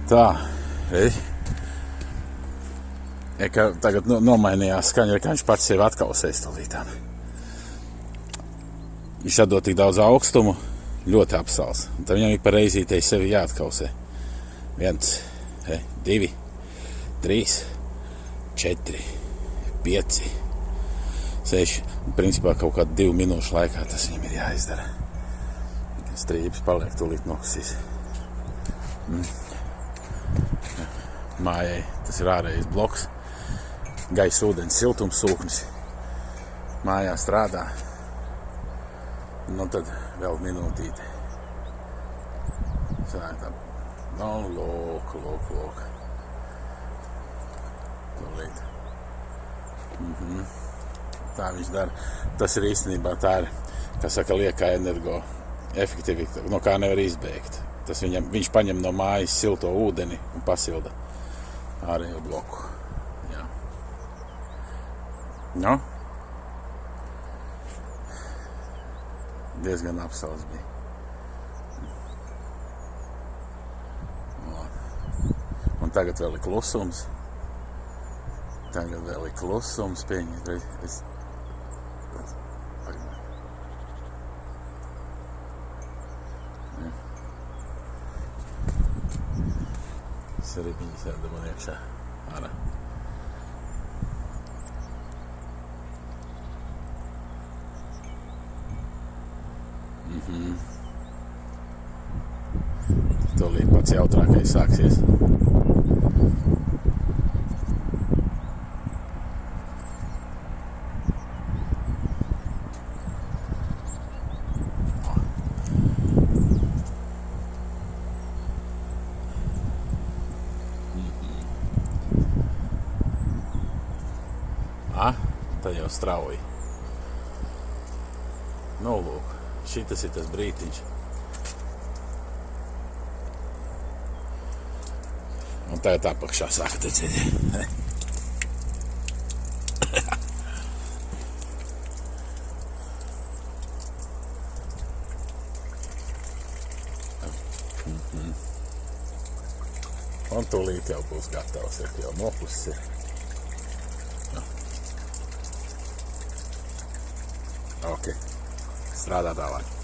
Tā, ka tagad nomainījās skaņa, ka viņš pats sevi atkausēs tūlītām. Viņš atdod tik daudz augstumu, ļoti apsals. Un tad viņam ik pa reizītei sevi jāatkausē. 1, 2, 3, 4, 5, 6. Principā kaut kādu 2 minūšu laikā tas viņam ir jāizdara. Strīpes paliek, tūlīt nokusīs. Mājai tas ir ārējais bloks. Gaisa, ūdens, siltums, sūknis. Mājā strādā. Nu tad vēl minūtīte. Sākam. Nu, lūk. Tūlīt. Tā viņš dara. Tas ir īstenībā tā ir, kā saka, liekā energo efektivitāte, no kā nevar izbēgt. Viņš paņem no mājas silto ūdeni un pasilda ārējo bloku. Jā. No? Diezgan apsals bija. Un tagad vēl ir klusums. Es arī viņas jādabon iekšā ārā. Tūlīt pats jautrākais sāksies. Tad jau strauji. Nu, lūk, šitas ir tas brītiņš. Un tagad apakšā sāka tecēt. Un tūlīt jau būs gatavs, jau nopusis ir. Ok, strādā tālāk.